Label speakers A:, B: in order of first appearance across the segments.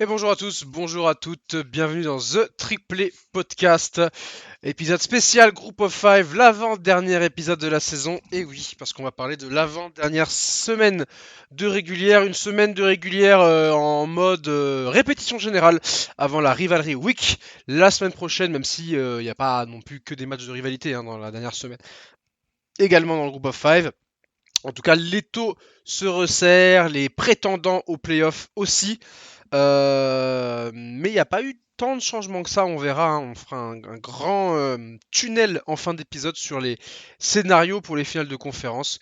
A: Et bonjour à tous, bonjour à toutes, bienvenue dans The Triplé Podcast, épisode spécial Group of Five, l'avant-dernier épisode de la saison. Et oui, parce qu'on va parler de l'avant-dernière semaine de régulière, une semaine de régulière en mode répétition générale avant la Rivalry Week la semaine prochaine, même si il n'y a pas non plus que des matchs de rivalité dans la dernière semaine. Également dans le Group of Five. En tout cas, l'étau se resserre, les prétendants aux playoffs aussi. Mais il n'y a pas eu tant de changements que ça, on verra. Hein. On fera un grand tunnel en fin d'épisode sur les scénarios pour les finales de conférence.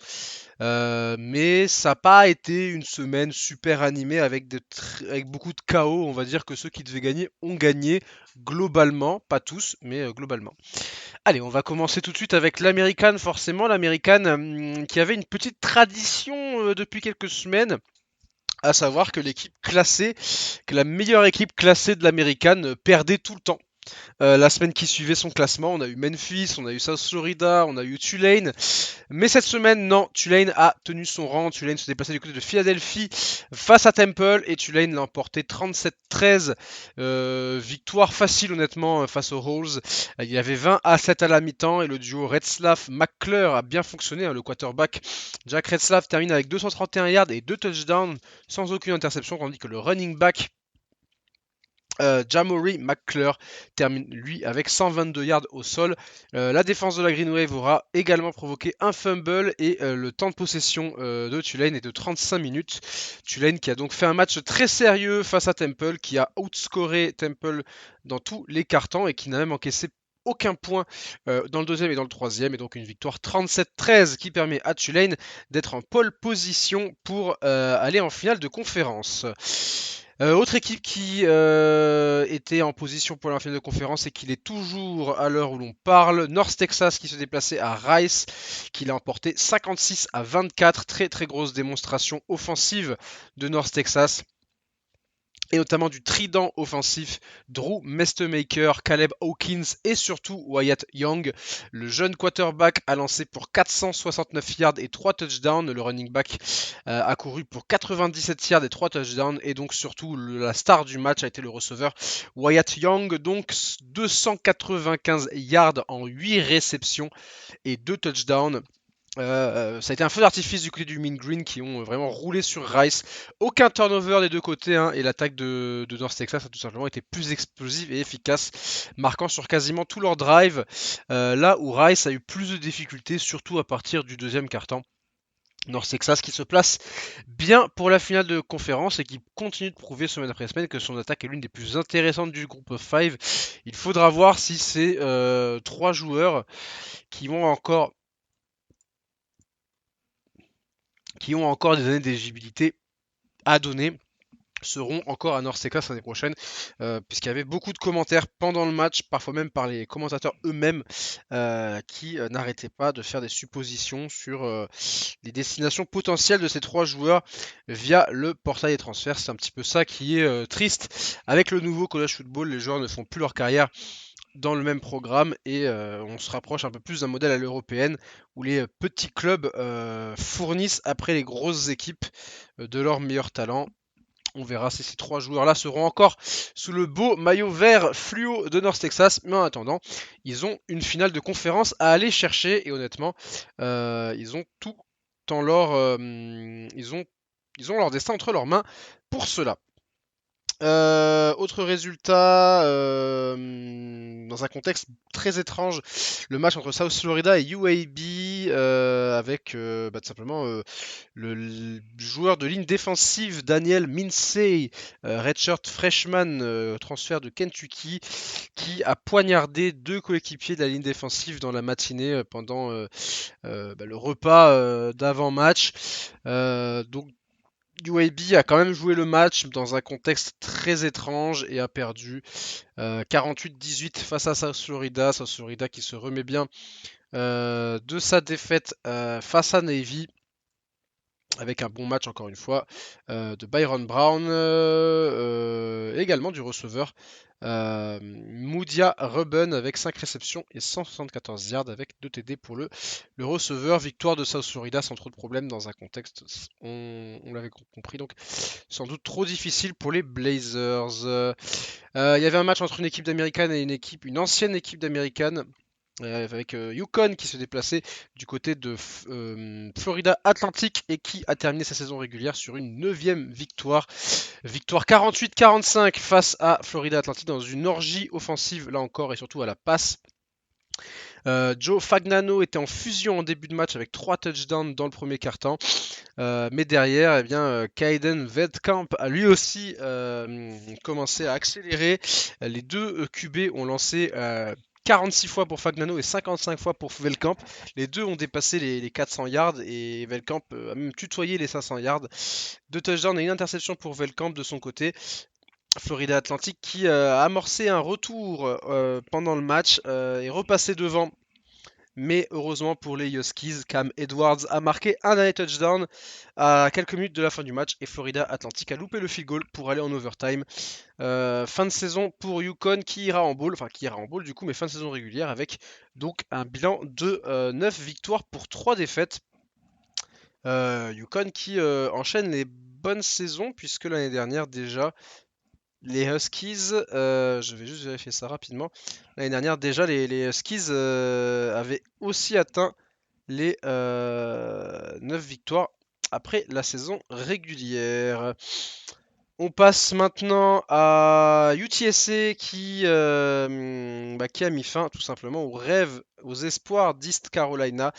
A: Mais ça n'a pas été une semaine super animée avec beaucoup de chaos. On va dire que ceux qui devaient gagner ont gagné globalement, pas tous, mais globalement. Allez, on va commencer tout de suite avec l'American, forcément. L'American qui avait une petite tradition depuis quelques semaines, à savoir que que la meilleure équipe classée de l'American perdait tout le temps. La semaine qui suivait son classement, on a eu Memphis, on a eu South Florida, on a eu Tulane. Mais cette semaine, non, Tulane a tenu son rang. Tulane se déplaçait du côté de Philadelphie face à Temple et Tulane l'a emporté 37-13. Victoire facile honnêtement face aux Hawks. Il y avait 20 à 7 à la mi-temps et le duo Retzlaff-McClure a bien fonctionné. Hein. Le quarterback Jack Retzlaff termine avec 231 yards et 2 touchdowns sans aucune interception, tandis que le running back Jamory McClure termine lui avec 122 yards au sol. La défense de la Green Wave aura également provoqué un fumble et le temps de possession de Tulane est de 35 minutes. Tulane qui a donc fait un match très sérieux face à Temple, qui a outscoré Temple dans tous les cartons et qui n'a même encaissé aucun point dans le deuxième et dans le troisième, et donc une victoire 37-13 qui permet à Tulane d'être en pole position pour aller en finale de conférence. Autre équipe qui était en position pour la finale de conférence et qui l'est toujours à l'heure où l'on parle, North Texas qui se déplaçait à Rice, qui l'a emporté 56-24, très très grosse démonstration offensive de North Texas et notamment du trident offensif Drew Mestemaker, Caleb Hawkins et surtout Wyatt Young. Le jeune quarterback a lancé pour 469 yards et 3 touchdowns. Le running back a couru pour 97 yards et 3 touchdowns. Et donc surtout la star du match a été le receveur Wyatt Young. Donc 295 yards en 8 réceptions et 2 touchdowns. Ça a été un feu d'artifice du côté du Mean Green qui ont vraiment roulé sur Rice. Aucun turnover des deux côtés hein, et l'attaque de North Texas a tout simplement été plus explosive et efficace, marquant sur quasiment tout leur drive. Là où Rice a eu plus de difficultés, surtout à partir du deuxième quart-temps. North Texas qui se place bien pour la finale de conférence et qui continue de prouver semaine après semaine que son attaque est l'une des plus intéressantes du groupe of 5. Il faudra voir si ces trois joueurs qui vont encore des années d'éligibilité à donner seront encore à North Texas l'année prochaine, puisqu'il y avait beaucoup de commentaires pendant le match, parfois même par les commentateurs eux-mêmes, qui n'arrêtaient pas de faire des suppositions sur les destinations potentielles de ces trois joueurs via le portail des transferts. C'est un petit peu ça qui est triste. Avec le nouveau college football, les joueurs ne font plus leur carrière dans le même programme et on se rapproche un peu plus d'un modèle à l'européenne où les petits clubs fournissent après les grosses équipes de leurs meilleurs talents. On verra si ces trois joueurs-là seront encore sous le beau maillot vert fluo de North Texas. Mais en attendant, ils ont une finale de conférence à aller chercher. Et honnêtement, ils ont tout en leur, ils ont leur destin entre leurs mains pour cela. Autre résultat, dans un contexte très étrange, le match entre South Florida et UAB avec tout simplement le joueur de ligne défensive Daniel Minsey, redshirt freshman transfert de Kentucky, qui a poignardé deux coéquipiers de la ligne défensive dans la matinée pendant le repas d'avant-match. Donc UAB a quand même joué le match dans un contexte très étrange et a perdu 48-18 face à South Florida. South Florida qui se remet bien de sa défaite face à Navy. avec un bon match encore une fois de Byron Brown, également du receveur Moudia Ruben avec 5 réceptions et 174 yards avec 2 TD pour le receveur. Victoire de South Florida sans trop de problèmes dans un contexte, on l'avait compris, donc sans doute trop difficile pour les Blazers. Il y avait un match entre une équipe d'Américaine et une ancienne équipe d'Américaine. Avec Yukon qui se déplaçait du côté de Florida Atlantic et qui a terminé sa saison régulière sur une 9e victoire. Victoire 48-45 face à Florida Atlantic dans une orgie offensive là encore et surtout à la passe. Joe Fagnano était en fusion en début de match avec 3 touchdowns dans le premier quart-temps. Mais derrière, eh bien, Kaiden Vedkamp a lui aussi commencé à accélérer. Les deux QB ont lancé 46 fois pour Fagnano et 55 fois pour Velkamp. Les deux ont dépassé les 400 yards et Velkamp a même tutoyé les 500 yards. 2 touchdowns et une interception pour Velkamp de son côté. Florida Atlantic qui a amorcé un retour pendant le match et repassé devant. Mais heureusement pour les Huskies, Cam Edwards a marqué un dernier touchdown à quelques minutes de la fin du match et Florida Atlantic a loupé le field goal pour aller en overtime. Fin de saison pour Yukon qui ira en bowl, du coup, mais fin de saison régulière avec donc un bilan de 9 victoires pour 3 défaites. Yukon qui enchaîne les bonnes saisons puisque l'année dernière déjà les Huskies, je vais juste vérifier ça rapidement. L'année dernière, déjà, les Huskies avaient aussi atteint les 9 victoires après la saison régulière. On passe maintenant à UTSA qui a mis fin tout simplement aux rêves, aux espoirs d'East Carolina.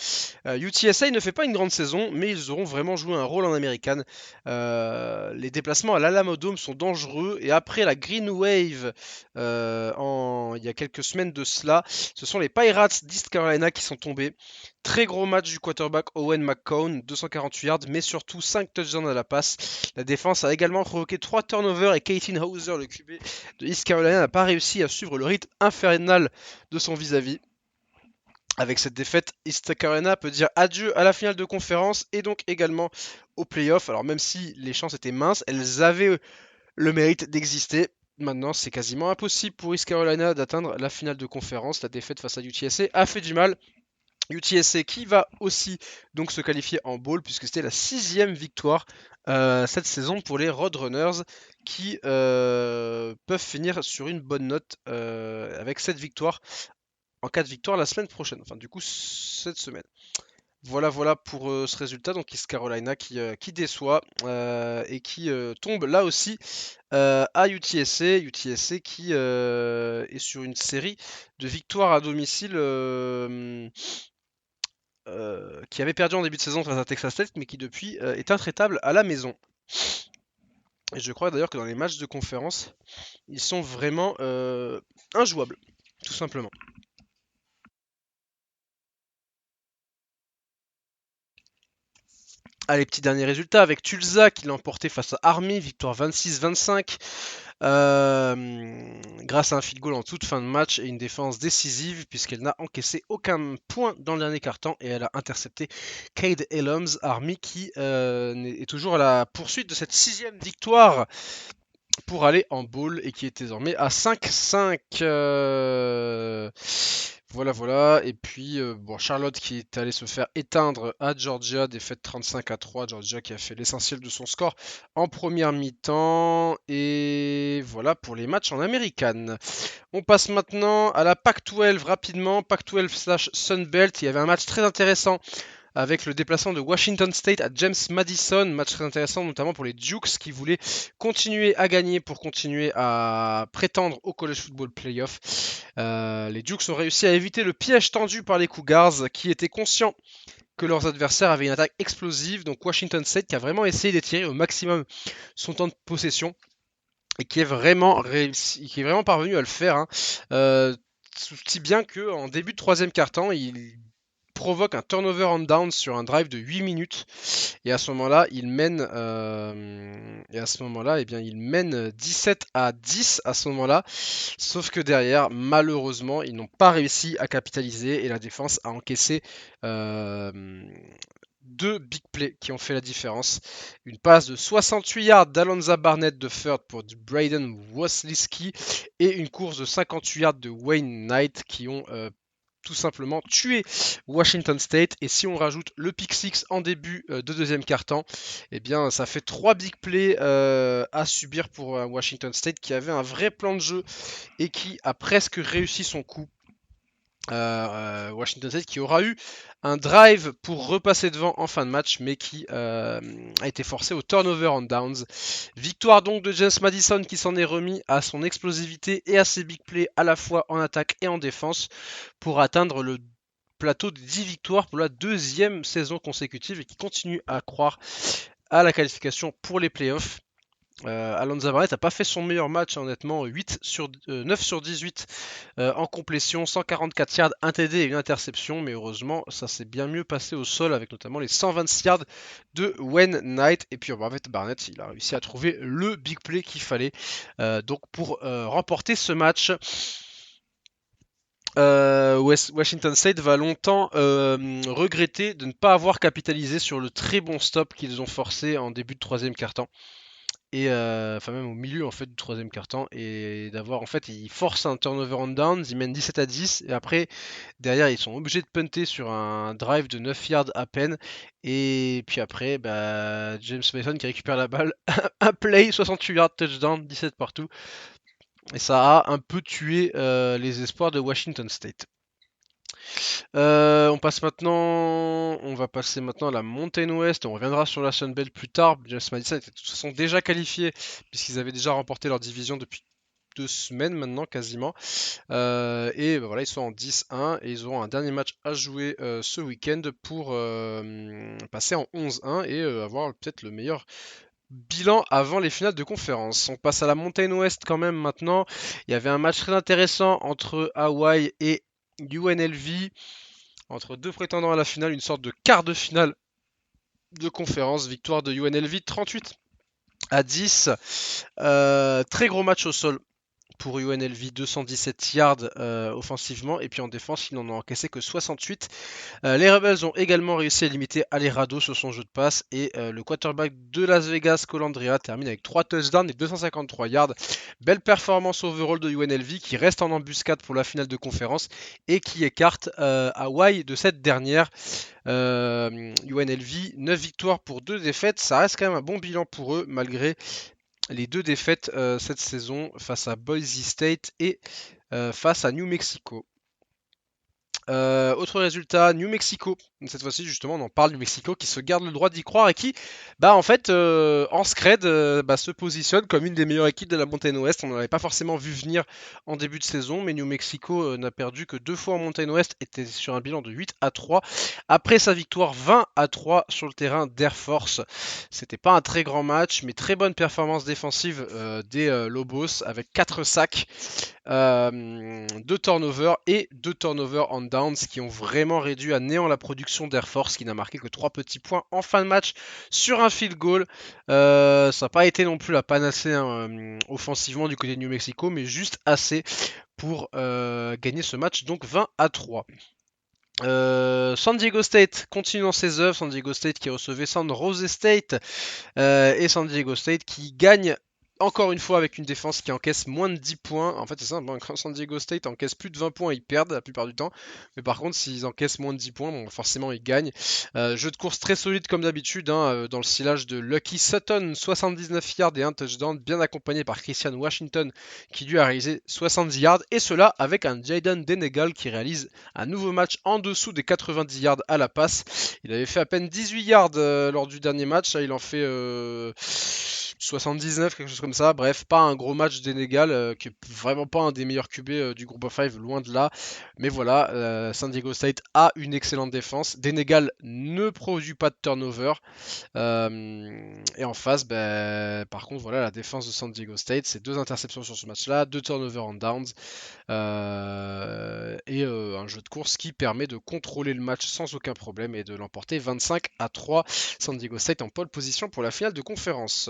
A: UTSA ne fait pas une grande saison, mais ils auront vraiment joué un rôle en American. Les déplacements à l'Alamo Dome sont dangereux et après la Green Wave il y a quelques semaines de cela, ce sont les Pirates d'East Carolina qui sont tombés. Très gros match du quarterback Owen McCown, 248 yards, mais surtout 5 touchdowns à la passe. La défense a également provoqué 3 turnovers et Katin Hauser, le QB de East Carolina, n'a pas réussi à suivre le rythme infernal de son vis-à-vis. Avec cette défaite, East Carolina peut dire adieu à la finale de conférence et donc également aux playoffs. Alors même si les chances étaient minces, elles avaient le mérite d'exister. Maintenant, c'est quasiment impossible pour East Carolina d'atteindre la finale de conférence. La défaite face à UTSA a fait du mal. UTSA qui va aussi donc se qualifier en bowl puisque c'était la 6e victoire cette saison pour les Roadrunners qui peuvent finir sur une bonne note avec 7 victoires en cas de victoire la semaine prochaine, enfin du coup cette semaine. Voilà pour ce résultat, donc East Carolina qui déçoit et qui tombe là aussi à UTSA. UTSA qui est sur une série de victoires à domicile qui avait perdu en début de saison face à Texas Tech, mais qui depuis est intraitable à la maison. Et je crois d'ailleurs que dans les matchs de conférence, ils sont vraiment injouables, tout simplement. Allez, petit dernier résultat avec Tulsa qui l'a emporté face à Army, victoire 26-25. Grâce à un field goal en toute fin de match et une défense décisive puisqu'elle n'a encaissé aucun point dans le dernier quart-temps et elle a intercepté Cade Elums, Army qui est toujours à la poursuite de cette 6e victoire pour aller en bowl et qui est désormais à 5-5. Voilà. Et puis, Charlotte qui est allé se faire éteindre à Georgia, défaite 35-3. Georgia qui a fait l'essentiel de son score en première mi-temps. Et voilà pour les matchs en American. On passe maintenant à la Pac-12 rapidement. Pac-12/Sunbelt. Il y avait un match très intéressant avec le déplacement de Washington State à James Madison. Match très intéressant notamment pour les Dukes qui voulaient continuer à gagner pour continuer à prétendre au College Football Playoff. Les Dukes ont réussi à éviter le piège tendu par les Cougars qui étaient conscients que leurs adversaires avaient une attaque explosive. Donc Washington State qui a vraiment essayé d'étirer au maximum son temps de possession et qui est vraiment parvenu à le faire. Si bien qu'en début de troisième quart-temps, il provoque un turnover on down sur un drive de 8 minutes et à ce moment-là il mène il mène 17-10 à ce moment-là, sauf que derrière malheureusement ils n'ont pas réussi à capitaliser et la défense a encaissé 2 big plays qui ont fait la différence. Une passe de 68 yards d'Alonza Barnett de third pour Braden Wosliski et une course de 58 yards de Wayne Knight qui ont tout simplement tué Washington State. Et si on rajoute le pick 6 en début de deuxième quart-temps, eh bien ça fait 3 big plays à subir pour Washington State qui avait un vrai plan de jeu et qui a presque réussi son coup. Washington State qui aura eu un drive pour repasser devant en fin de match, mais qui a été forcé au turnover on downs. Victoire donc de James Madison qui s'en est remis à son explosivité et à ses big plays à la fois en attaque et en défense pour atteindre le plateau de 10 victoires pour la deuxième saison consécutive et qui continue à croire à la qualification pour les playoffs. Alonza Barnett n'a pas fait son meilleur match, honnêtement, 9 sur 18 en complétion, 144 yards, un TD et une interception, mais heureusement ça s'est bien mieux passé au sol avec notamment les 126 yards de Wayne Knight. Et puis Barnett, il a réussi à trouver le big play qu'il fallait donc pour remporter ce match. Washington State va longtemps regretter de ne pas avoir capitalisé sur le très bon stop qu'ils ont forcé en début de troisième quart-temps. Et enfin même au milieu en fait du troisième quart-temps et d'avoir en fait ils forcent un turnover on downs, ils mènent 17-10 et après derrière ils sont obligés de punter sur un drive de 9 yards à peine et puis après James Mason qui récupère la balle, un play, 68 yards touchdown, 17 partout et ça a un peu tué les espoirs de Washington State. On va passer maintenant à la Mountain West. On reviendra sur la Sun Belt plus tard. James Madison était de toute façon déjà qualifiés puisqu'ils avaient déjà remporté leur division depuis 2 semaines maintenant quasiment. Voilà, ils sont en 10-1 et ils auront un dernier match à jouer ce week-end pour passer en 11-1 et avoir peut-être le meilleur bilan avant les finales de conférence. On passe à la Mountain West quand même maintenant. Il y avait un match très intéressant entre Hawaii et UNLV. Entre deux prétendants à la finale, une sorte de quart de finale de conférence. Victoire de UNLV 38-10. Très gros match au sol pour UNLV, 217 yards offensivement. Et puis en défense, ils n'en ont encaissé que 68. Les Rebels ont également réussi à limiter Alerado sur son jeu de passe. Et le quarterback de Las Vegas, Colandrea, termine avec 3 touchdowns et 253 yards. Belle performance overall de UNLV qui reste en embuscade pour la finale de conférence et qui écarte Hawaii de cette dernière. UNLV, 9 victoires pour 2 défaites. Ça reste quand même un bon bilan pour eux malgré les 2 défaites cette saison face à Boise State et face à New Mexico. Autre résultat, New Mexico. Cette fois-ci, justement, on en parle, New Mexico qui se garde le droit d'y croire et qui, en fait, en scred, se positionne comme une des meilleures équipes de la Mountain West. On n'en avait pas forcément vu venir en début de saison, mais New Mexico n'a perdu que 2 fois en Mountain West, était sur un bilan de 8-3. Après sa victoire 20-3 sur le terrain d'Air Force. C'était pas un très grand match, mais très bonne performance défensive des Lobos avec 4 sacs. 2 turnovers et 2 turnovers on downs qui ont vraiment réduit à néant la production d'Air Force qui n'a marqué que 3 petits points en fin de match sur un field goal. Ça n'a pas été non plus la panacée offensivement du côté de New Mexico, mais juste assez pour gagner ce match, donc 20-3. San Diego State continue dans ses œuvres. San Diego State qui recevait San Jose State et San Diego State qui gagne encore une fois avec une défense qui encaisse moins de 10 points. En fait c'est simple, quand San Diego State encaisse plus de 20 points, ils perdent la plupart du temps. Mais par contre s'ils encaissent moins de 10 points, forcément ils gagnent. Jeu de course très solide comme d'habitude, dans le stylage de Lucky Sutton, 79 yards et un touchdown, bien accompagné par Christian Washington qui lui a réalisé 70 yards. Et cela avec un Jaden Denegal qui réalise un nouveau match en dessous des 90 yards à la passe. Il avait fait à peine 18 yards lors du dernier match, là il en fait 79, quelque chose comme ça. Bref, pas un gros match d'Enegal, qui est vraiment pas un des meilleurs QB du groupe of 5, loin de là. Mais voilà, San Diego State a une excellente défense. Denegal ne produit pas de turnover. Et en face, par contre, voilà, la défense de San Diego State, c'est 2 interceptions sur ce match-là, 2 turnovers on downs. Et un jeu de course qui permet de contrôler le match sans aucun problème et de l'emporter 25-3. San Diego State en pole position pour la finale de conférence.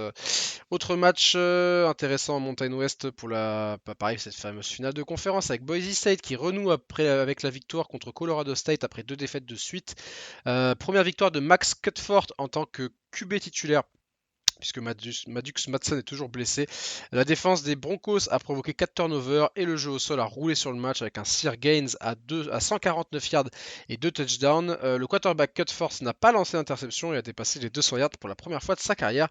A: Autre match intéressant en Mountain West pour pareil, cette fameuse finale de conférence avec Boise State qui renoue après avec la victoire contre Colorado State après 2 défaites de suite. Première victoire de Max Cutfort en tant que QB titulaire puisque Madux Madsen est toujours blessé. La défense des Broncos a provoqué 4 turnovers et le jeu au sol a roulé sur le match avec un Sir Gaines à 149 yards et 2 touchdowns. Le quarterback Cutforce n'a pas lancé d'interception et a dépassé les 200 yards pour la première fois de sa carrière.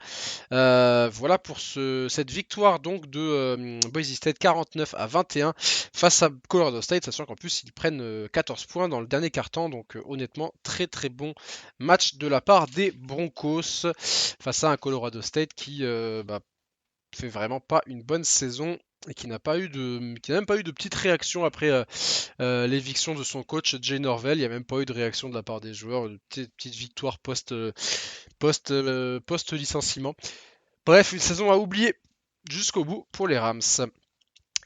A: Voilà pour cette victoire donc de Boise State 49-21 face à Colorado State, sachant qu'en plus ils prennent 14 points dans le dernier quart-temps, donc honnêtement très très bon match de la part des Broncos face à un Colorado State qui fait vraiment pas une bonne saison et qui n'a même pas eu de petite réaction après l'éviction de son coach Jay Norvell. Il n'y a même pas eu de réaction de la part des joueurs, une petite victoire post licenciement. Bref, une saison à oublier jusqu'au bout pour les Rams.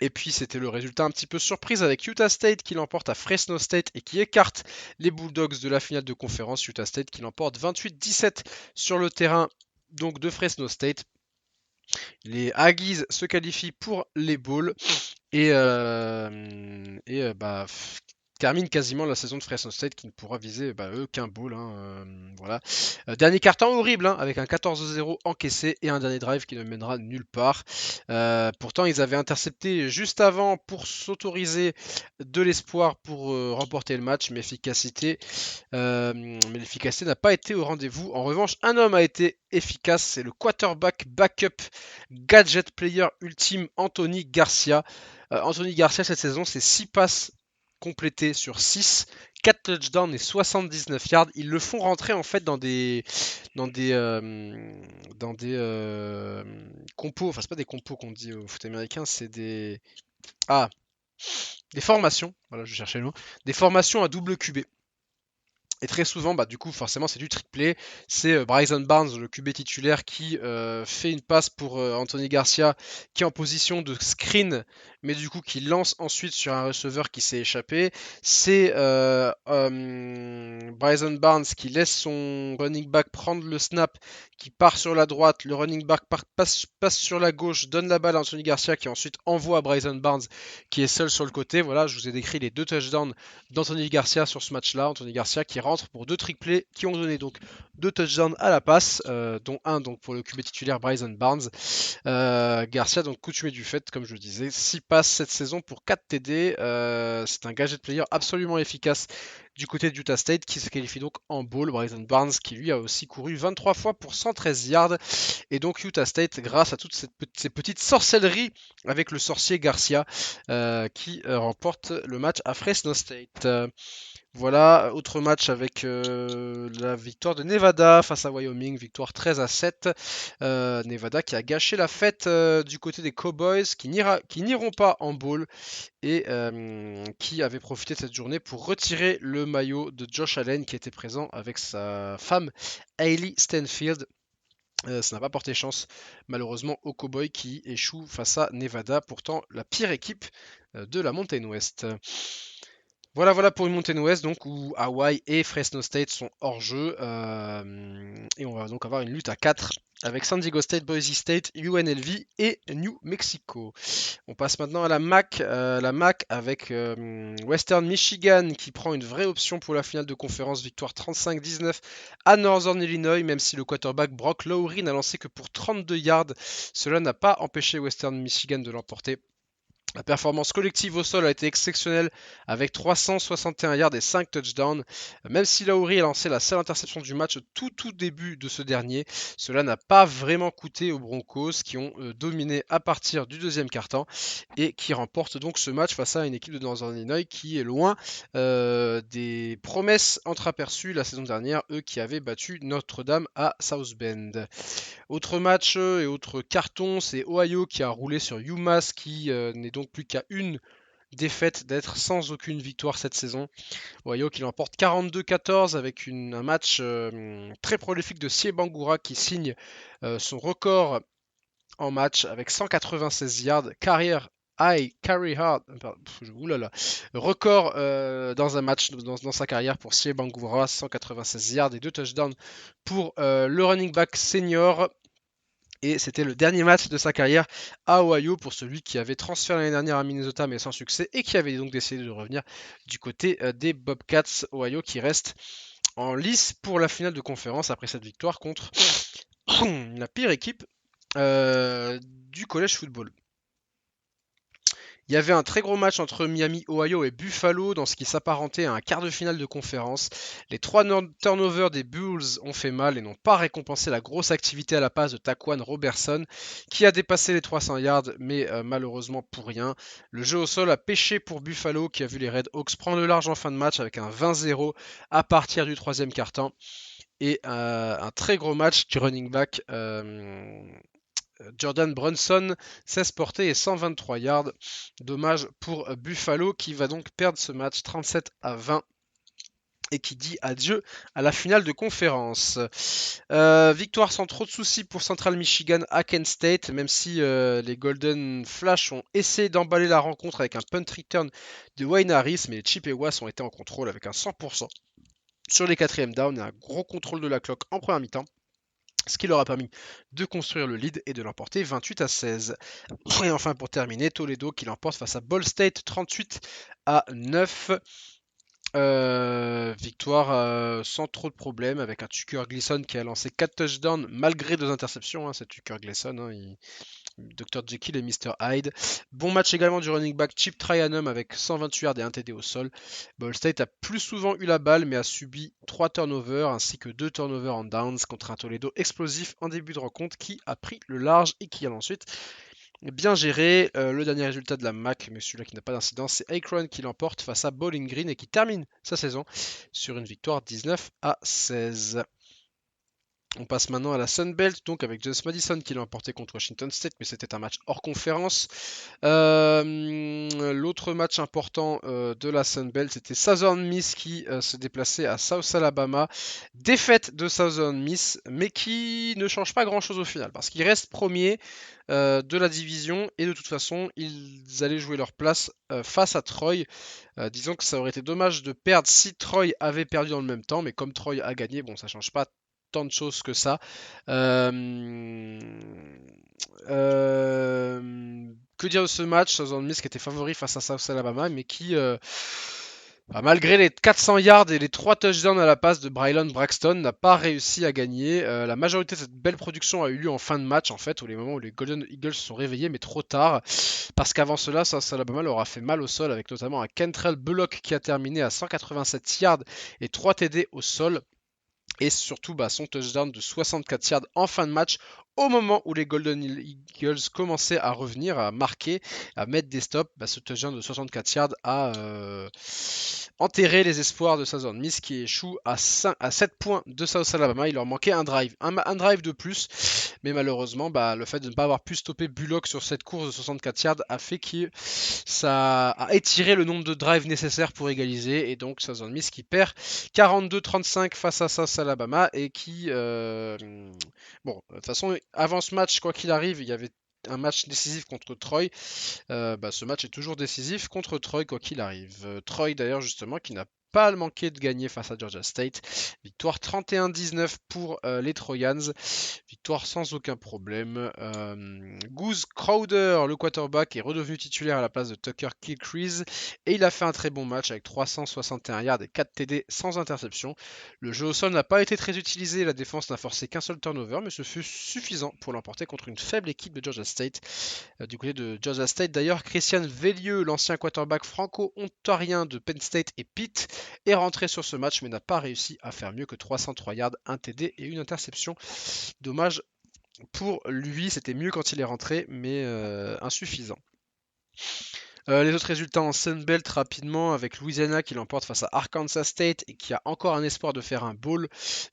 A: Et puis c'était le résultat un petit peu surprise avec Utah State qui l'emporte à Fresno State et qui écarte les Bulldogs de la finale de conférence. Utah State qui l'emporte 28-17 sur le terrain donc de Fresno State. Les Aggies se qualifient pour les bowls et termine quasiment la saison de Fresno State qui ne pourra viser eux qu'un bowl. Voilà. Dernier carton horrible avec un 14-0 encaissé et un dernier drive qui ne mènera nulle part. Pourtant ils avaient intercepté juste avant pour s'autoriser de l'espoir pour remporter le match, mais l'efficacité n'a pas été au rendez-vous. En revanche, un homme a été efficace, c'est le quarterback backup gadget player ultime Anthony Garcia. Anthony Garcia cette saison c'est 6 passes complété sur 6, 4 touchdowns et 79 yards. Ils le font rentrer en fait dans des compos, enfin c'est pas des compos qu'on dit au foot américain, c'est des des formations, voilà je cherchais le mot, des formations à double QB. Et très souvent, du coup, forcément, c'est du trick play. C'est Bryson Barnes, le QB titulaire, qui fait une passe pour Anthony Garcia, qui est en position de screen, mais du coup, qui lance ensuite sur un receveur qui s'est échappé. C'est Bryson Barnes qui laisse son running back prendre le snap, qui part sur la droite. Le running back passe sur la gauche, donne la balle à Anthony Garcia, qui ensuite envoie à Bryson Barnes, qui est seul sur le côté. Voilà, je vous ai décrit les 2 touchdowns d'Anthony Garcia sur ce match-là. Anthony Garcia qui rentre pour 2 trick plays qui ont donné donc 2 touchdowns à la passe, dont un donc pour le QB titulaire Bryson Barnes. Garcia donc coutumé du fait, comme je le disais, 6 passes cette saison pour 4 TD. C'est un gadget player absolument efficace du côté de Utah State qui se qualifie donc en bowl. Bryson Barnes qui lui a aussi couru 23 fois pour 113 yards. Et donc Utah State, grâce à toutes ces petites sorcelleries avec le sorcier Garcia, qui remporte le match à Fresno State. Voilà, autre match avec la victoire de Nevada face à Wyoming, victoire 13-7. Nevada qui a gâché la fête du côté des Cowboys, qui n'iront pas en bowl et qui avait profité de cette journée pour retirer le maillot de Josh Allen qui était présent avec sa femme Hailey Stanfield. Ça n'a pas porté chance malheureusement aux Cowboys qui échouent face à Nevada, pourtant la pire équipe de la Mountain West. Voilà pour une Mountain West donc où Hawaii et Fresno State sont hors jeu et on va donc avoir une lutte à 4 avec San Diego State, Boise State, UNLV et New Mexico. On passe maintenant à la MAC avec Western Michigan qui prend une vraie option pour la finale de conférence, victoire 35-19 à Northern Illinois, même si le quarterback Brock Lowry n'a lancé que pour 32 yards. Cela n'a pas empêché Western Michigan de l'emporter. La performance collective au sol a été exceptionnelle avec 361 yards et 5 touchdowns. Même si Lowry a lancé la seule interception du match tout début de ce dernier, cela n'a pas vraiment coûté aux Broncos qui ont dominé à partir du deuxième quart-temps et qui remportent donc ce match face à une équipe de Northern Illinois qui est loin des promesses entreaperçues la saison dernière, eux qui avaient battu Notre-Dame à South Bend. Autre match et autre carton, c'est Ohio qui a roulé sur UMass qui n'est donc plus qu'à une défaite d'être sans aucune victoire cette saison. Ohio qui l'emporte 42-14 avec un match très prolifique de Sie Bangura qui signe son record en match avec 196 yards, carry hard, record dans un match dans sa carrière pour Sie Bangura, 196 yards et 2 touchdowns pour le running back senior. Et c'était le dernier match de sa carrière à Ohio pour celui qui avait transféré l'année dernière à Minnesota mais sans succès et qui avait donc décidé de revenir du côté des Bobcats. Ohio qui reste en lice pour la finale de conférence après cette victoire contre la pire équipe du college football. Il y avait un très gros match entre Miami, Ohio et Buffalo dans ce qui s'apparentait à un quart de finale de conférence. Les 3 turnovers des Bulls ont fait mal et n'ont pas récompensé la grosse activité à la passe de Taquan Robertson qui a dépassé les 300 yards mais malheureusement pour rien. Le jeu au sol a pêché pour Buffalo qui a vu les Red Hawks prendre le large en fin de match avec un 20-0 à partir du troisième quart-temps. Et un très gros match du running back Jordan Brunson, 16 portées et 123 yards. Dommage pour Buffalo qui va donc perdre ce match 37-20 et qui dit adieu à la finale de conférence. Victoire sans trop de soucis pour Central Michigan à Kent State, même si les Golden Flash ont essayé d'emballer la rencontre avec un punt return de Wayne Harris, mais les Chippewas ont été en contrôle avec un 100% sur les 4e downs et un gros contrôle de la cloque en première mi-temps, ce qui leur a permis de construire le lead et de l'emporter 28-16. Et enfin pour terminer, Toledo qui l'emporte face à Ball State 38-9. Victoire sans trop de problèmes avec un Tucker Gleason qui a lancé 4 touchdowns malgré 2 interceptions. C'est Tucker Gleason, Dr. Jekyll et Mr. Hyde. Bon match également du running back Chip Trianum avec 128 yards et 1 TD au sol. Ball State a plus souvent eu la balle mais a subi 3 turnovers ainsi que 2 turnovers en downs contre un Toledo explosif en début de rencontre qui a pris le large et qui a ensuite bien géré. Le dernier résultat de la MAC, mais celui-là qui n'a pas d'incidence, c'est Akron qui l'emporte face à Bowling Green et qui termine sa saison sur une victoire 19-16. On passe maintenant à la Sun Belt, donc avec James Madison qui l'a emporté contre Washington State, mais c'était un match hors conférence. L'autre match important de la Sun Belt, c'était Southern Miss qui se déplaçait à South Alabama. Défaite de Southern Miss, mais qui ne change pas grand-chose au final, parce qu'ils restent premiers de la division, et de toute façon, ils allaient jouer leur place face à Troy. Disons que ça aurait été dommage de perdre si Troy avait perdu dans le même temps, mais comme Troy a gagné, bon, ça change pas tant de choses que ça. Que dire de ce match? Southern Miss qui était favori face à South Alabama, mais qui, malgré les 400 yards et les 3 touchdowns à la passe de Braylon Braxton, n'a pas réussi à gagner. La majorité de cette belle production a eu lieu en fin de match, en fait, au moment où les Golden Eagles se sont réveillés, mais trop tard. Parce qu'avant cela, South Alabama leur a fait mal au sol, avec notamment un Kentrell Bullock qui a terminé à 187 yards et 3 TD au sol. Et surtout son touchdown de 64 yards en fin de match au moment où les Golden Eagles commençaient à revenir, à marquer, à mettre des stops. Ce touchdown de 64 yards a enterré les espoirs de Southern Miss qui échoue à 7 points de South Alabama. Il leur manquait un drive, un drive de plus, mais malheureusement le fait de ne pas avoir pu stopper Bullock sur cette course de 64 yards a fait que ça a étiré le nombre de drives nécessaires pour égaliser, et donc Southern Miss qui perd 42-35 face à South Alabama et qui, bon, de toute façon, avant ce match, quoi qu'il arrive, il y avait un match décisif contre Troy. Ce match est toujours décisif contre Troy, quoi qu'il arrive. Troy, d'ailleurs, justement, qui n'a pas manqué de gagner face à Georgia State. Victoire 31-19 pour les Trojans. Victoire sans aucun problème. Goose Crowder, le quarterback, est redevenu titulaire à la place de Tucker Kilcrease et il a fait un très bon match avec 361 yards et 4 TD sans interception. Le jeu au sol n'a pas été très utilisé, la défense n'a forcé qu'un seul turnover, mais ce fut suffisant pour l'emporter contre une faible équipe de Georgia State. Du côté de Georgia State, d'ailleurs, Christian Vélieux, l'ancien quarterback franco-ontarien de Penn State et Pitt, est rentré sur ce match mais n'a pas réussi à faire mieux que 303 yards, 1 TD et une interception. Dommage pour lui, c'était mieux quand il est rentré, mais insuffisant. Les autres résultats en Sunbelt rapidement avec Louisiana qui l'emporte face à Arkansas State et qui a encore un espoir de faire un bowl.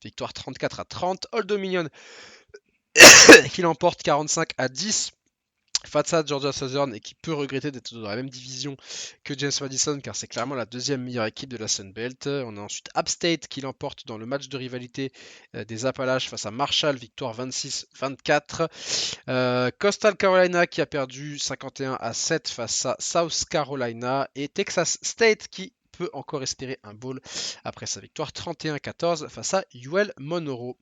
A: Victoire 34-30. Old Dominion qui l'emporte 45-10. Face à Georgia Southern et qui peut regretter d'être dans la même division que James Madison car c'est clairement la deuxième meilleure équipe de la Sun Belt. On a ensuite App State qui l'emporte dans le match de rivalité des Appalaches face à Marshall, victoire 26-24. Coastal Carolina qui a perdu 51-7 face à South Carolina et Texas State qui peut encore espérer un bowl après sa victoire 31-14 face à UL Monroe.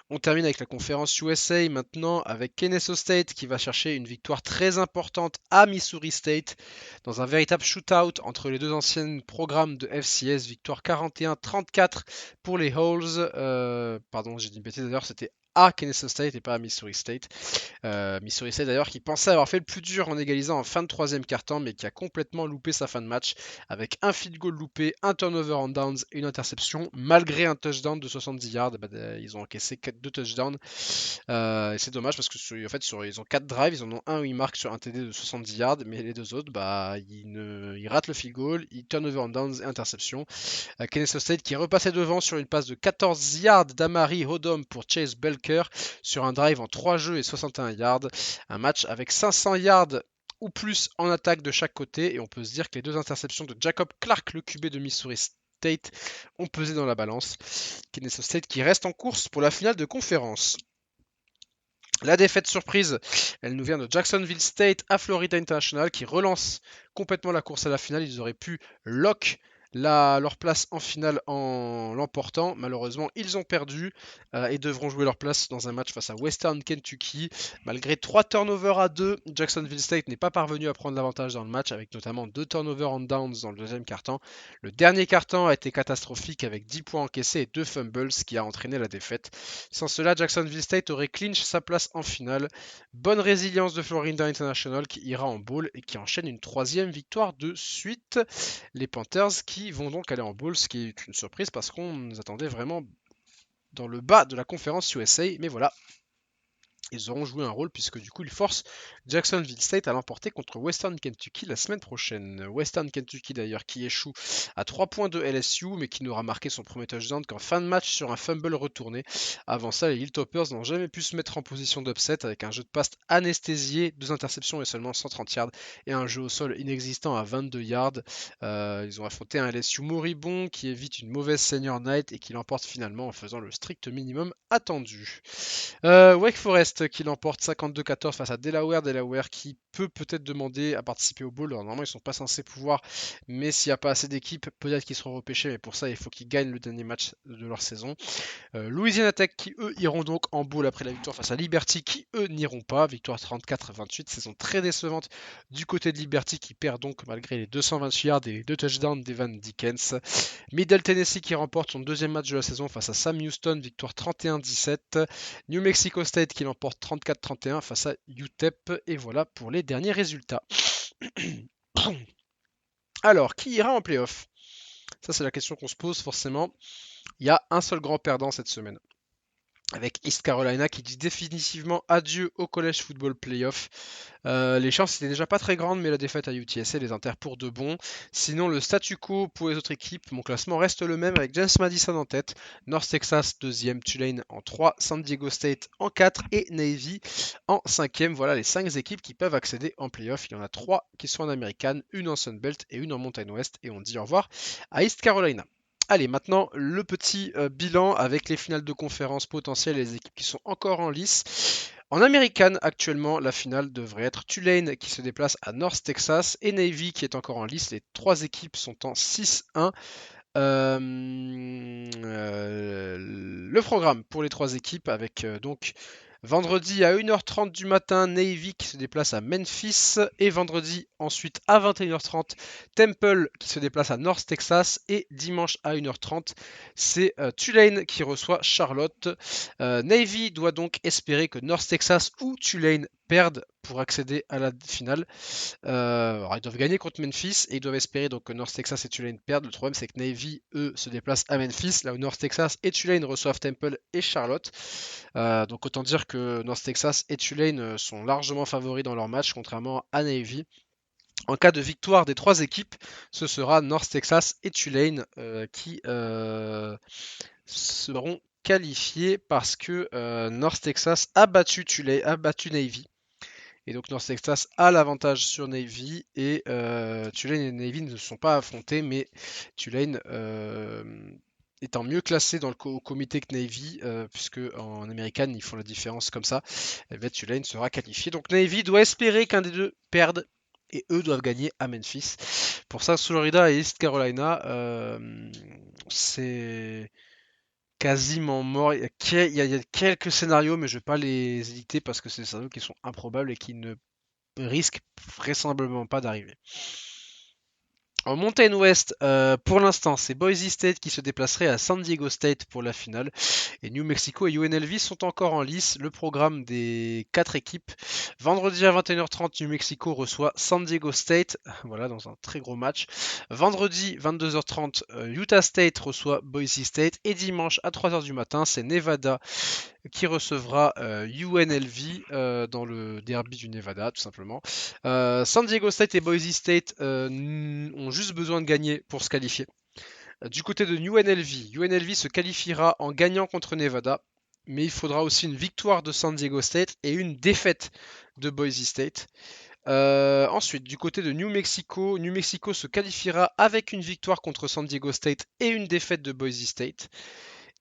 A: On termine avec la conférence USA maintenant avec Kennesaw State qui va chercher une victoire très importante à Missouri State dans un véritable shootout entre les deux anciens programmes de FCS. Victoire 41-34 pour les Holes. Pardon, j'ai dit une bêtise d'ailleurs, c'était à Kennesaw State et pas à Missouri State. Missouri State d'ailleurs qui pensait avoir fait le plus dur en égalisant en fin de troisième quart-temps mais qui a complètement loupé sa fin de match avec un field goal loupé, un turnover en downs et une interception malgré un touchdown de 70 yards. Ils ont encaissé 2 touchdowns et c'est dommage parce que ils ont 4 drives, ils en ont un où ils marquent sur un TD de 70 yards mais les deux autres ils ratent le field goal, ils turnover en downs et interception. Kennesaw State qui est repassé devant sur une passe de 14 yards d'Amari Hodom pour Chase Belker sur un drive en 3 jeux et 61 yards. Un match avec 500 yards ou plus en attaque de chaque côté et on peut se dire que les deux interceptions de Jacob Clark, le QB de Missouri State, ont pesé dans la balance. Kennesaw State qui reste en course pour la finale de conférence. La défaite surprise, elle nous vient de Jacksonville State à Florida International qui relance complètement la course à la finale. Ils auraient pu lock leur place en finale en l'emportant. Malheureusement, ils ont perdu et devront jouer leur place dans un match face à Western Kentucky. Malgré 3 turnovers à 2, Jacksonville State n'est pas parvenu à prendre l'avantage dans le match avec notamment 2 turnovers en downs dans le deuxième quart-temps. Le dernier quart-temps a été catastrophique avec 10 points encaissés et 2 fumbles, ce qui a entraîné la défaite. Sans cela, Jacksonville State aurait clinch sa place en finale. Bonne résilience de Florida International qui ira en bowl et qui enchaîne une 3e victoire de suite. Les Panthers qui vont donc aller en bowl, ce qui est une surprise parce qu'on nous attendait vraiment dans le bas de la conférence USA. Mais voilà, ils auront joué un rôle puisque du coup ils forcent Jacksonville State à l'emporter contre Western Kentucky la semaine prochaine. Western Kentucky d'ailleurs qui échoue à 3 points de LSU mais qui n'aura marqué son premier touchdown qu'en fin de match sur un fumble retourné. Avant ça, les Hilltoppers n'ont jamais pu se mettre en position d'upset avec un jeu de passe anesthésié, 2 interceptions et seulement 130 yards et un jeu au sol inexistant à 22 yards. Ils ont affronté un LSU moribond qui évite une mauvaise senior night et qui l'emporte finalement en faisant le strict minimum attendu. Wake Forest qui l'emporte 52-14 face à Delaware. Delaware qui peut-être demander à participer au bowl. Alors, normalement, ils sont pas censés pouvoir, mais s'il n'y a pas assez d'équipes, peut-être qu'ils seront repêchés. Mais pour ça, il faut qu'ils gagnent le dernier match de leur saison. Louisiana Tech qui eux iront donc en bowl après la victoire face à Liberty qui eux n'iront pas. Victoire 34-28, saison très décevante du côté de Liberty qui perd donc malgré les 228 yards et 2 touchdowns d'Evan Dickens. Middle Tennessee qui remporte son deuxième match de la saison face à Sam Houston, victoire 31-17. New Mexico State qui l'emporte 34-31 face à UTEP. Et voilà pour les derniers résultats. Alors, qui ira en playoff? Ça c'est la question qu'on se pose forcément. Il y a un seul grand perdant cette semaine. Avec East Carolina qui dit définitivement adieu au College Football Playoff. Les chances étaient déjà pas très grandes, mais la défaite à UTSA les enterre pour de bon. Sinon, le statu quo pour les autres équipes, mon classement reste le même avec James Madison en tête, North Texas 2e, Tulane en 3, San Diego State en 4 et Navy en 5e. Voilà les 5 équipes qui peuvent accéder en playoff. Il y en a 3 qui sont en American, une en Sunbelt et une en Mountain West. Et on dit au revoir à East Carolina. Allez, maintenant le petit bilan avec les finales de conférence potentielles et les équipes qui sont encore en lice. En American, actuellement, la finale devrait être Tulane qui se déplace à North Texas et Navy qui est encore en lice. Les 3 équipes sont en 6-1. Le programme pour les 3 équipes avec donc vendredi à 1h30 du matin, Navy qui se déplace à Memphis. Et vendredi ensuite à 21h30, Temple qui se déplace à North Texas. Et dimanche à 1h30, c'est Tulane qui reçoit Charlotte. Navy doit donc espérer que North Texas ou Tulane perdent pour accéder à la finale. Alors ils doivent gagner contre Memphis et ils doivent espérer donc que North Texas et Tulane perdent. Le problème c'est que Navy, eux, se déplacent à Memphis, là où North Texas et Tulane reçoivent Temple et Charlotte. Donc autant dire que North Texas et Tulane sont largement favoris dans leur match, contrairement à Navy. En cas de victoire des 3 équipes, ce sera North Texas et Tulane qui seront qualifiés parce que North Texas a battu Navy. Et donc North Texas a l'avantage sur Navy et Tulane et Navy ne se sont pas affrontés, mais Tulane étant mieux classé dans au comité que Navy, puisque en American ils font la différence comme ça, et bien Tulane sera qualifié. Donc Navy doit espérer qu'un des deux perde et eux doivent gagner à Memphis. Pour ça, Florida et East Carolina, c'est quasiment mort. Il y a quelques scénarios, mais je vais pas les éditer parce que c'est des scénarios qui sont improbables et qui ne risquent vraisemblablement pas d'arriver. En Mountain West, pour l'instant, c'est Boise State qui se déplacerait à San Diego State pour la finale. Et New Mexico et UNLV sont encore en lice. Le programme des 4 équipes. Vendredi à 21h30, New Mexico reçoit San Diego State. Voilà, dans un très gros match. Vendredi, 22h30, Utah State reçoit Boise State. Et dimanche à 3h du matin, c'est Nevada qui recevra UNLV dans le derby du Nevada, tout simplement. San Diego State et Boise State ont juste besoin de gagner pour se qualifier. Du côté de UNLV, UNLV se qualifiera en gagnant contre Nevada, mais il faudra aussi une victoire de San Diego State et une défaite de Boise State. Ensuite, du côté de New Mexico, New Mexico se qualifiera avec une victoire contre San Diego State et une défaite de Boise State.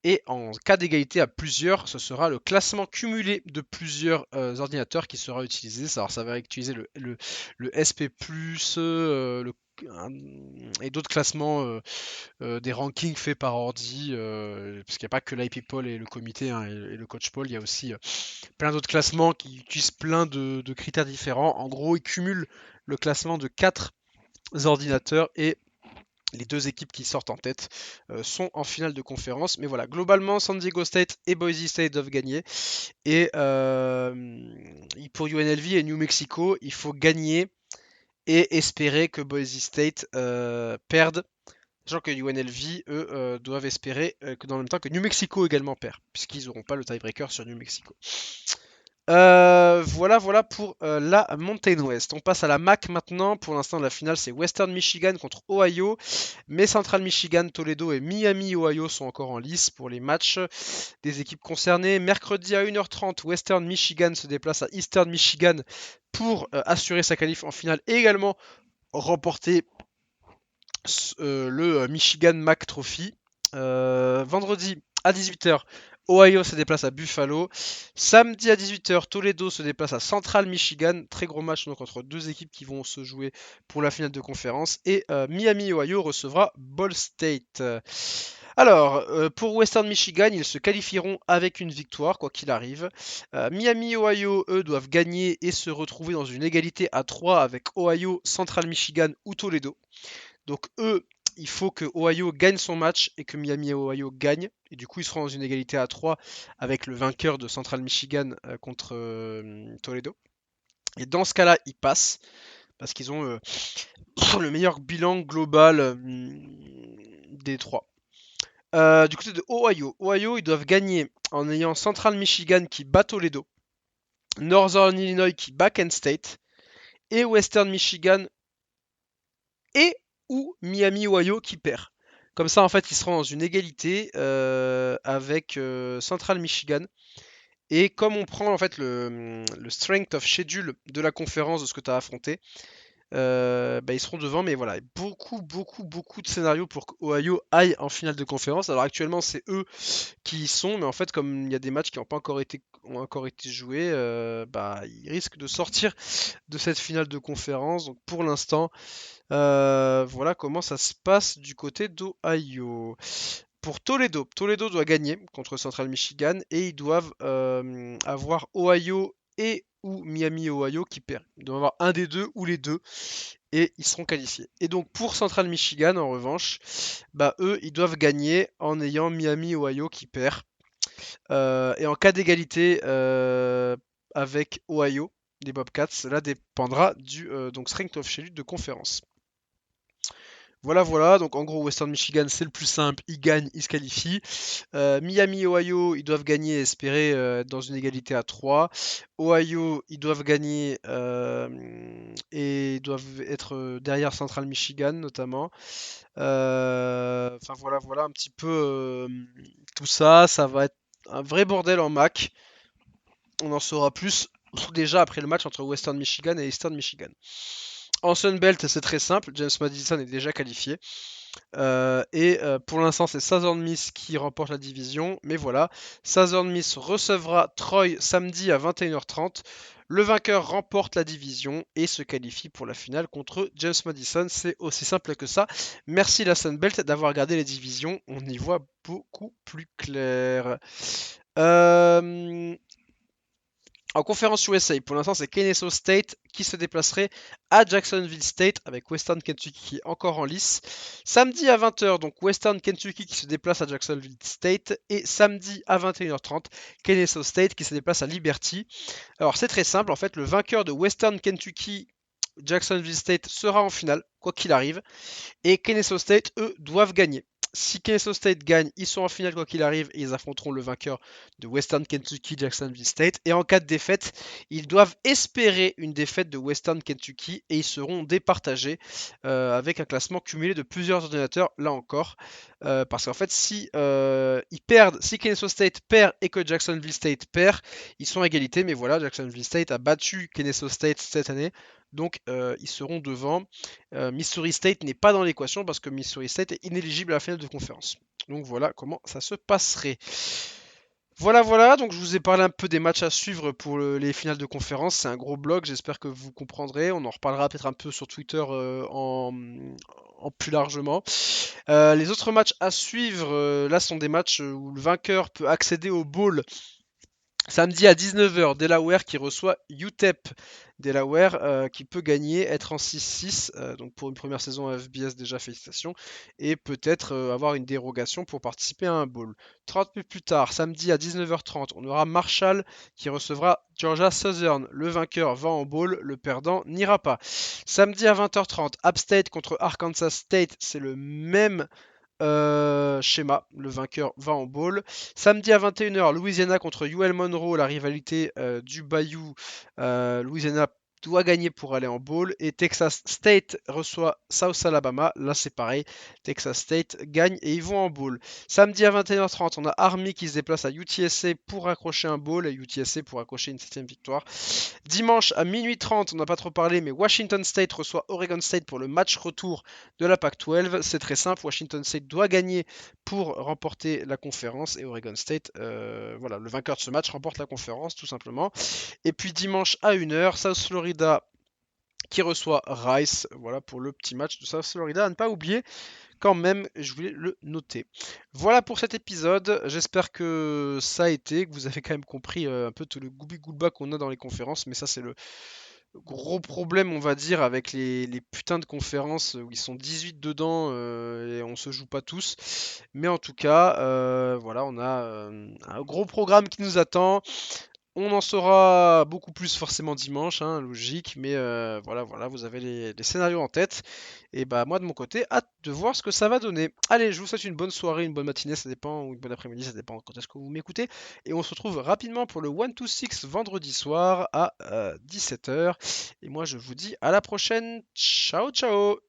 A: Et en cas d'égalité à plusieurs, ce sera le classement cumulé de plusieurs ordinateurs qui sera utilisé. Alors ça va utiliser le SP+, et d'autres classements, des rankings faits par ordi, parce qu'il n'y a pas que l'IP-Poll et le comité hein, et le coach poll, il y a aussi plein d'autres classements qui utilisent plein de critères différents. En gros, ils cumulent le classement de 4 ordinateurs et les 2 équipes qui sortent en tête sont en finale de conférence. Mais voilà, globalement, San Diego State et Boise State doivent gagner. Et pour UNLV et New Mexico, il faut gagner et espérer que Boise State perde. Sachant que UNLV, eux, doivent espérer que dans le même temps que New Mexico également perd, puisqu'ils n'auront pas le tiebreaker sur New Mexico. Voilà pour la Mountain West. On passe à la MAC maintenant. Pour l'instant, la finale, c'est Western Michigan contre Ohio. Mais Central Michigan, Toledo et Miami, Ohio sont encore en lice pour les matchs des équipes concernées. Mercredi à 1h30, Western Michigan se déplace à Eastern Michigan pour assurer sa qualif en finale et également remporter le Michigan MAC Trophy. Vendredi à 18h, Ohio se déplace à Buffalo. Samedi à 18h, Toledo se déplace à Central Michigan. Très gros match donc entre 2 équipes qui vont se jouer pour la finale de conférence. Et Miami, Ohio recevra Ball State. Alors, pour Western Michigan, ils se qualifieront avec une victoire, quoi qu'il arrive. Miami, Ohio, eux, doivent gagner et se retrouver dans une égalité à 3 avec Ohio, Central Michigan ou Toledo. Donc eux, il faut que Ohio gagne son match et que Miami et Ohio gagnent. Et du coup, ils seront dans une égalité à 3 avec le vainqueur de Central Michigan contre Toledo. Et dans ce cas-là, ils passent parce qu'ils ont le meilleur bilan global des 3. Du côté de Ohio, ils doivent gagner en ayant Central Michigan qui bat Toledo, Northern Illinois qui bat Kent State, et Western Michigan et ou Miami, Ohio qui perd. Comme ça, en fait, ils seront dans une égalité avec Central Michigan. Et comme on prend en fait le strength of schedule de la conférence de ce que tu as affronté, ils seront devant. Mais voilà, beaucoup de scénarios pour qu'Ohio aille en finale de conférence. Alors actuellement, c'est eux qui y sont, mais en fait, comme il y a des matchs qui n'ont pas encore été joués, ils risquent de sortir de cette finale de conférence. Donc pour l'instant, voilà comment ça se passe du côté d'Ohio. Pour Toledo, Toledo doit gagner contre Central Michigan et ils doivent avoir Ohio et ou Miami Ohio qui perd. Ils doivent avoir un des deux ou les deux et ils seront qualifiés. Et donc pour Central Michigan en revanche, eux ils doivent gagner en ayant Miami Ohio qui perd. Et en cas d'égalité avec Ohio, les Bobcats, cela dépendra du donc strength of schedule de conférence. Voilà, donc en gros Western Michigan c'est le plus simple, ils gagnent, ils se qualifient. Miami, Ohio, ils doivent gagner et espérer être dans une égalité à 3. Ohio, ils doivent gagner et ils doivent être derrière Central Michigan notamment. Enfin voilà un petit peu tout ça, ça va être un vrai bordel en MAC. On en saura plus déjà après le match entre Western Michigan et Eastern Michigan. En Sun Belt, c'est très simple. James Madison est déjà qualifié. Pour l'instant, c'est Southern Miss qui remporte la division. Mais voilà, Southern Miss recevra Troy samedi à 21h30. Le vainqueur remporte la division et se qualifie pour la finale contre James Madison. C'est aussi simple que ça. Merci la Sunbelt d'avoir regardé les divisions. On y voit beaucoup plus clair. Euh, En conférence USA, pour l'instant, c'est Kennesaw State qui se déplacerait à Jacksonville State avec Western Kentucky encore en lice. Samedi à 20h, donc Western Kentucky qui se déplace à Jacksonville State. Et samedi à 21h30, Kennesaw State qui se déplace à Liberty. Alors c'est très simple, en fait, le vainqueur de Western Kentucky Jacksonville State sera en finale, quoi qu'il arrive. Et Kennesaw State, eux, doivent gagner. Si Kennesaw State gagne, ils sont en finale quoi qu'il arrive et ils affronteront le vainqueur de Western Kentucky Jacksonville State. Et en cas de défaite, ils doivent espérer une défaite de Western Kentucky et ils seront départagés avec un classement cumulé de plusieurs ordinateurs là encore. Parce qu'en fait, si ils perdent, si Kennesaw State perd et que Jacksonville State perd, ils sont à égalité. Mais voilà, Jacksonville State a battu Kennesaw State cette année, donc ils seront devant. Missouri State n'est pas dans l'équation parce que Missouri State est inéligible à la finale de conférence. Donc voilà comment ça se passerait. Voilà, voilà, donc je vous ai parlé un peu des matchs à suivre pour les finales de conférence. C'est un gros blog, j'espère que vous comprendrez. On en reparlera peut-être un peu sur Twitter en plus largement. Les autres matchs à suivre, là, sont des matchs où le vainqueur peut accéder au bowl. Samedi à 19h, Delaware qui reçoit UTEP. Delaware qui peut gagner, être en 6-6, donc pour une première saison à FBS déjà, félicitations, et peut-être avoir une dérogation pour participer à un bowl. 30 minutes plus tard, samedi à 19h30, on aura Marshall qui recevra Georgia Southern. Le vainqueur va en bowl, le perdant n'ira pas. Samedi à 20h30, App State contre Arkansas State, c'est le même schéma, le vainqueur va en bowl. Samedi à 21h, Louisiana contre UL Monroe, la rivalité du Bayou. Louisiana doit gagner pour aller en bowl. Et Texas State reçoit South Alabama. Là, c'est pareil. Texas State gagne et ils vont en bowl. Samedi à 21h30, on a Army qui se déplace à UTSA pour accrocher un bowl. Et UTSA pour accrocher une 7ème victoire. Dimanche à minuit 30, on n'a pas trop parlé, mais Washington State reçoit Oregon State pour le match retour de la Pac-12. C'est très simple, Washington State doit gagner pour remporter la conférence et Oregon State, voilà, le vainqueur de ce match remporte la conférence tout simplement. Et puis dimanche à 1h, South Florida qui reçoit Rice, voilà pour le petit match de South Florida à ne pas oublier quand même, je voulais le noter. Voilà pour cet épisode, j'espère que ça a été, que vous avez quand même compris un peu tout le goubi-goulba qu'on a dans les conférences, mais ça c'est le gros problème on va dire avec les putains de conférences où ils sont 18 dedans et on se joue pas tous. Mais en tout cas, voilà, on a un gros programme qui nous attend. On en saura beaucoup plus forcément dimanche, hein, logique, mais voilà, voilà, vous avez les scénarios en tête. Et bah moi de mon côté, hâte de voir ce que ça va donner. Allez, je vous souhaite une bonne soirée, une bonne matinée, ça dépend, ou une bonne après-midi, ça dépend quand est-ce que vous m'écoutez. Et on se retrouve rapidement pour le 1-2-6 vendredi soir à 17h. Et moi je vous dis à la prochaine. Ciao ciao.